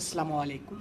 अस्सलामुअलैकुम।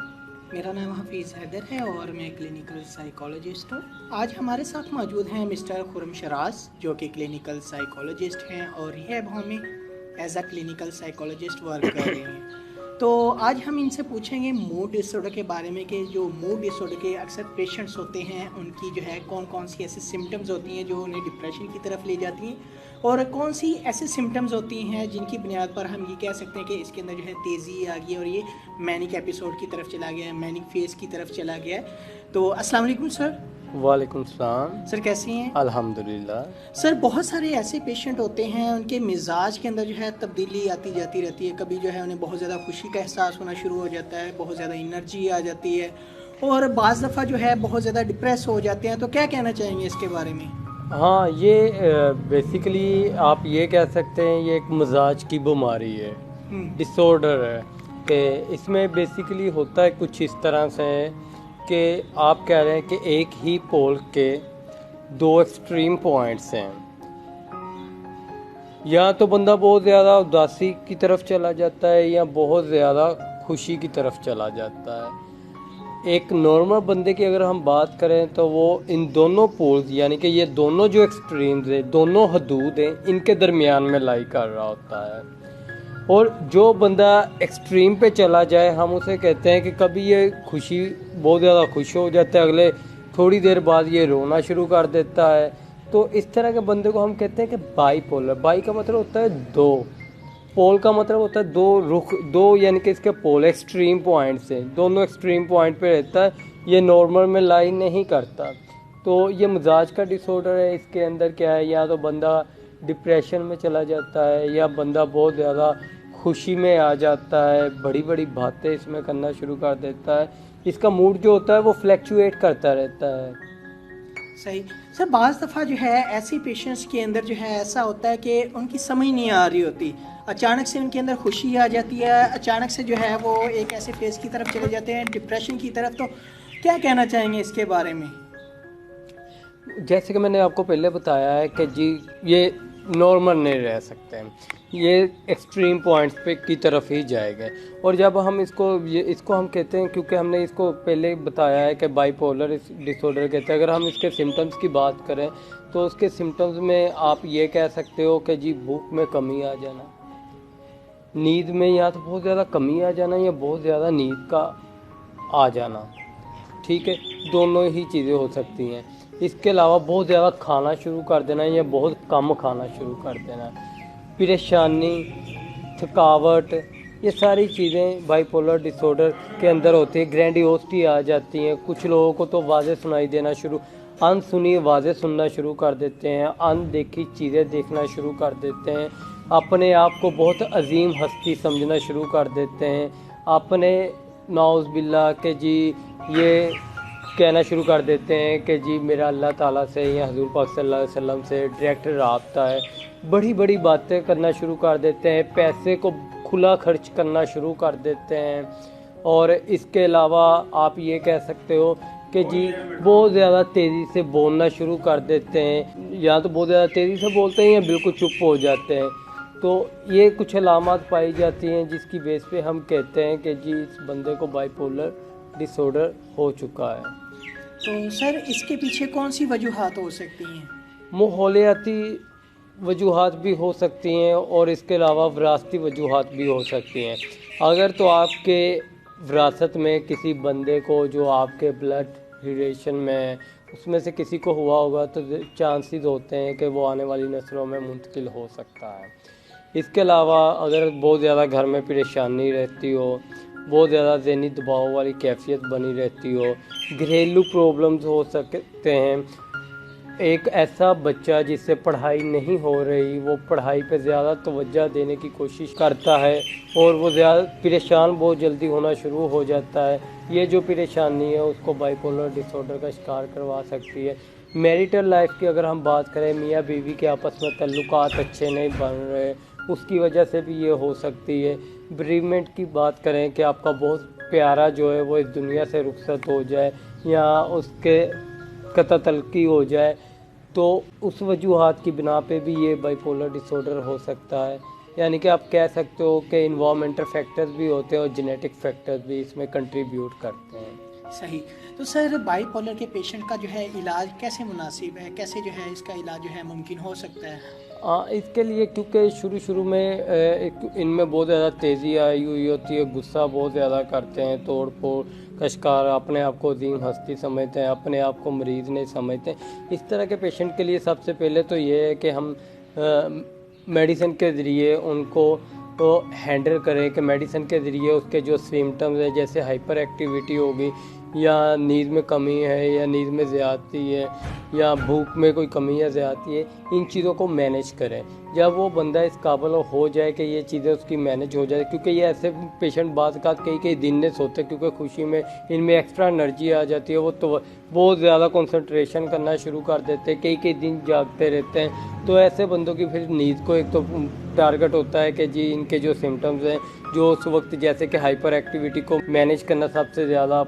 मेरा नाम हफीज़ हैदर है और मैं क्लिनिकल साइकोलॉजिस्ट हूँ। आज हमारे साथ मौजूद हैं मिस्टर खुरम शराज, जो कि क्लिनिकल साइकोलॉजिस्ट हैं और रिहैब होम में as a clinical psychologist work कर रहे हैं। तो आज हम इनसे पूछेंगे मूड डिसऑर्डर के बारे में कि जो मूड डिसऑर्डर के अक्सर पेशेंट्स होते हैं उनकी जो है कौन कौन सी ऐसी सिम्टम्स होती हैं जो उन्हें डिप्रेशन की तरफ ले जाती हैं, और कौन सी ऐसी सिम्टम्स होती हैं जिनकी बुनियाद पर हम ये कह सकते हैं कि इसके अंदर जो है तेज़ी आ गई और ये मैनिक एपिसोड की तरफ चला गया है, मैनिक फेज़ की तरफ चला गया है। तो अस्सलाम वालेकुम सर। वालेकुम सलाम। सर कैसे हैं? अल्हम्दुलिल्लाह। सर बहुत सारे ऐसे पेशेंट होते हैं उनके मिजाज के अंदर जो है तब्दीली आती जाती रहती है। कभी जो है उन्हें बहुत ज़्यादा खुशी का एहसास होना शुरू हो जाता है, बहुत ज़्यादा एनर्जी आ जाती है, और बाज़ दफ़ा जो है बहुत ज़्यादा डिप्रेस हो जाते हैं। तो क्या कहना चाहेंगे इसके बारे में? हाँ, ये बेसिकली आप ये कह सकते हैं ये एक मिजाज की बीमारी है, डिसऑर्डर है। कि इसमें बेसिकली होता है कुछ इस तरह से कि आप कह रहे हैं कि एक ही पोल के दो एक्सट्रीम पॉइंट्स हैं। या तो बंदा बहुत ज़्यादा उदासी की तरफ चला जाता है या बहुत ज़्यादा खुशी की तरफ चला जाता है। एक नॉर्मल बंदे की अगर हम बात करें तो वो इन दोनों पोल्स यानी कि ये दोनों जो एक्सट्रीम्स हैं, दोनों हदूद हैं, इनके दरमियान में लाई कर रहा होता है। और जो बंदा एक्सट्रीम पे चला जाए हम उसे कहते हैं कि कभी ये खुशी बहुत ज़्यादा खुश हो जाता है, अगले थोड़ी देर बाद ये रोना शुरू कर देता है। तो इस तरह के बंदे को हम कहते हैं कि बाईपोलर। बाई का मतलब होता है दो, पोल का मतलब होता है दो रुख, दो यानी कि इसके पोल एक्सट्रीम पॉइंट से दोनों एक्सट्रीम पॉइंट पे रहता है, ये नॉर्मल में लाई नहीं करता। तो ये मिजाज का डिसऑर्डर है। इसके अंदर क्या है, या तो बंदा डिप्रेशन में चला जाता है या बंदा बहुत ज़्यादा खुशी में आ जाता है, बड़ी बड़ी बातें इसमें करना शुरू कर देता है। इसका मूड जो होता है वो फ्लैक्चुएट करता रहता है। सही सर, बाज़ दफ़ा जो है ऐसे पेशेंट्स के अंदर जो है ऐसा होता है कि उनकी समझ नहीं आ रही होती, अचानक से उनके अंदर खुशी आ जाती है, अचानक से जो है वो एक ऐसे फेज़ की तरफ चले जाते हैं, डिप्रेशन की तरफ। तो क्या कहना चाहेंगे इसके बारे में? जैसे कि मैंने आपको पहले बताया है कि जी ये नॉर्मल नहीं रह सकते हैं, ये एक्सट्रीम पॉइंट्स पे की तरफ ही जाएगा। और जब हम इसको हम कहते हैं, क्योंकि हमने इसको पहले बताया है कि बाइपोलर डिसऑर्डर कहते हैं। अगर हम इसके सिम्टम्स की बात करें तो उसके सिम्टम्स में आप ये कह सकते हो कि जी भूख में कमी आ जाना, नींद में या तो बहुत ज़्यादा कमी आ जाना या बहुत ज़्यादा नींद का आ जाना। ठीक है, दोनों ही चीज़ें हो सकती हैं। इसके अलावा बहुत ज़्यादा खाना शुरू कर देना या बहुत कम खाना शुरू कर देना, परेशानी, थकावट, ये सारी चीज़ें बाइपोलर डिसऑर्डर के अंदर होती है। ग्रैंडियोसिटी आ जाती हैं। कुछ लोगों को तो आवाज़ें सुनाई देना शुरू, अनसुनी आवाज़ें सुनना शुरू कर देते हैं, अनदेखी चीज़ें देखना शुरू कर देते हैं, अपने आप को बहुत अजीम हस्ती समझना शुरू कर देते हैं, अपने नाउज़ बिल्ला के जी ये कहना शुरू कर देते हैं कि जी मेरा अल्लाह ताला से या हजूर पाक सल्लल्लाहु अलैहि वसल्लम से डायरेक्ट राब्ता है। बड़ी बड़ी बातें करना शुरू कर देते हैं, पैसे को खुला खर्च करना शुरू कर देते हैं। और इसके अलावा आप ये कह सकते हो कि जी बहुत ज़्यादा तेज़ी से बोलना शुरू कर देते हैं, या तो बहुत ज़्यादा तेज़ी से बोलते हैं या बिल्कुल चुप हो जाते हैं। तो ये कुछ अलामत पाई जाती हैं जिसकी बेस पे हम कहते हैं कि जी इस बंदे को बाइपोलर डिसऑर्डर हो चुका है। तो सर इसके पीछे कौन सी वजूहात हो सकती हैं? माहौलियाती वजूहात भी हो सकती हैं और इसके अलावा विरासती वजूहात भी हो सकती हैं। अगर तो आपके विरासत में किसी बंदे को जो आपके ब्लड रिलेशन में उसमें से किसी को हुआ होगा तो चांसेस होते हैं कि वो आने वाली नस्लों में मुंतकिल हो सकता है। इसके अलावा अगर बहुत ज़्यादा घर में परेशानी रहती हो, बहुत ज़्यादा ज़हनी दबाव वाली कैफियत बनी रहती हो, घरेलू प्रॉब्लम्स हो सकते हैं। एक ऐसा बच्चा जिससे पढ़ाई नहीं हो रही, वो पढ़ाई पे ज़्यादा तवज्जो देने की कोशिश करता है और वो ज़्यादा परेशान बहुत जल्दी होना शुरू हो जाता है। ये जो परेशानी है उसको बाइपोलर डिसऑर्डर का शिकार करवा सकती है। मैरिटल लाइफ की अगर हम बात करें, मियाँ बीवी के आपस में तल्लुकात अच्छे नहीं बन रहे, उसकी वजह से भी ये हो सकती है। ब्रीवमेंट की बात करें कि आपका बहुत प्यारा जो है वो इस दुनिया से रुखसत हो जाए या उसके कत्ल तलकी हो जाए, तो उस वजूहात की बिना पे भी ये बाइपोलर डिसऑर्डर हो सकता है। यानी कि आप कह सकते हो कि इन्वामेंटल फैक्टर्स भी होते हैं और जेनेटिक फैक्टर्स भी इसमें कंट्रीब्यूट करते हैं। सही। तो सर बाईपोलर के पेशेंट का जो है इलाज कैसे मुनासिब है, कैसे जो है इसका इलाज जो है मुमकिन हो सकता है? इसके लिए क्योंकि शुरू में इनमें बहुत ज़्यादा तेज़ी आई हुई होती है, गुस्सा बहुत ज़्यादा करते हैं, तोड़ फोड़ का शिकार, अपने आप को अजीम हस्ती समझते हैं, अपने आप को मरीज़ नहीं समझते। इस तरह के पेशेंट के लिए सबसे पहले तो ये है कि हम मेडिसिन के ज़रिए उनको तो हैंडल करें कि मेडिसिन के ज़रिए उसके जो सिम्टम्स है, जैसे हाइपर एक्टिविटी होगी या नींद में कमी है या नींद में ज़्यादती है या भूख में कोई कमी या ज़्यादती है, इन चीज़ों को मैनेज करें। जब वो बंदा इस काबिल हो जाए कि ये चीज़ें उसकी मैनेज हो जाए, क्योंकि ये ऐसे पेशेंट बाद कई दिन नहीं सोते क्योंकि खुशी में इनमें एक्स्ट्रा एनर्जी आ जाती है, वो तो बहुत ज़्यादा कंसंट्रेशन करना शुरू कर देते हैं, कई दिन जागते रहते हैं। तो ऐसे बंदों की फिर नींद को एक तो टारगेट होता है कि जी इनके जो सिम्टम्स हैं, जो उस वक्त जैसे कि हाइपर एक्टिविटी को मैनेज करना सबसे ज़्यादा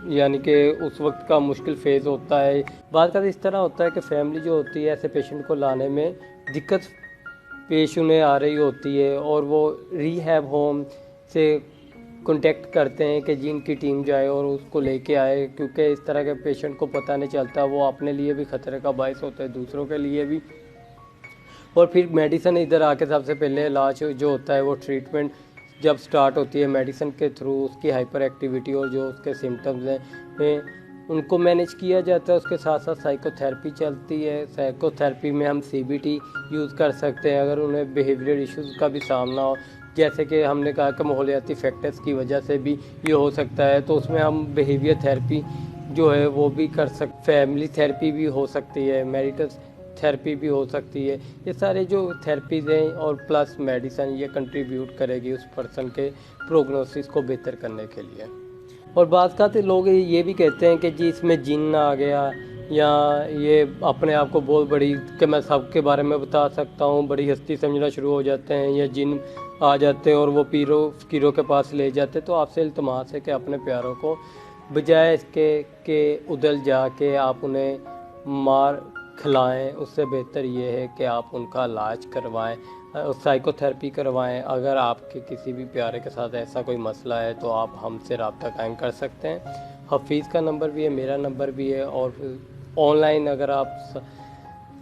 यानी कि उस वक्त का मुश्किल फेज़ होता है। बात का इस तरह होता है कि फैमिली जो होती है ऐसे पेशेंट को लाने में दिक्कत पेश उन्हें आ रही होती है और वो रीहैब होम से कांटेक्ट करते हैं कि जिनकी टीम जाए और उसको लेके आए, क्योंकि इस तरह के पेशेंट को पता नहीं चलता, वो अपने लिए भी ख़तरे का बायस होता है, दूसरों के लिए भी। और फिर मेडिसिन इधर आके सबसे पहले इलाज जो होता है वो ट्रीटमेंट जब स्टार्ट होती है मेडिसिन के थ्रू, उसकी हाइपर एक्टिविटी और जो उसके सिम्टम्स हैं उनको मैनेज किया जाता है। उसके साथ साथ साइकोथेरेपी चलती है। साइकोथेरेपी में हम CBT यूज़ कर सकते हैं अगर उन्हें बिहेवियर इश्यूज़ का भी सामना हो, जैसे कि हमने कहा कि माहौलियाती फैक्टर्स की वजह से भी ये हो सकता है, तो उसमें हम बिहेवियर थेरेपी जो है वो भी कर सकते, फैमिली थेरेपी भी हो सकती है, मैरिटल थेरेपी भी हो सकती है। ये सारे जो थेरेपीज़ हैं और प्लस मेडिसिन ये कंट्रीब्यूट करेगी उस पर्सन के प्रोग्नोसिस को बेहतर करने के लिए। और बात का तो लोग ये भी कहते हैं कि जी इसमें जिन्न आ गया या ये अपने आप को बहुत बड़ी कि मैं सबके बारे में बता सकता हूँ, बड़ी हस्ती समझना शुरू हो जाते हैं या जिन्न आ जाते हैं और वो पीरो फकीरों के पास ले जाते हैं। तो आपसे इल्तमास है कि अपने प्यारों को बजाय इसके कि उधर जाके आप उन्हें मार खिलाएं, उससे बेहतर ये है कि आप उनका इलाज करवाएं, साइकोथेरेपी करवाएं। अगर आपके किसी भी प्यारे के साथ ऐसा कोई मसला है तो आप हमसे रब्ता कायम कर सकते हैं। हफीज़ का नंबर भी है, मेरा नंबर भी है, और ऑनलाइन अगर आप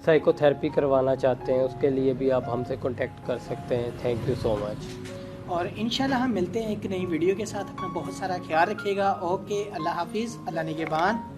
साइकोथेरेपी करवाना चाहते हैं उसके लिए भी आप हमसे कांटेक्ट कर सकते हैं। Thank you so much. और इंशाल्लाह हम मिलते हैं एक नई वीडियो के साथ। अपना बहुत सारा ख्याल रखिएगा। ओके, अल्लाह हाफिज़, अल्लाह निगहबान।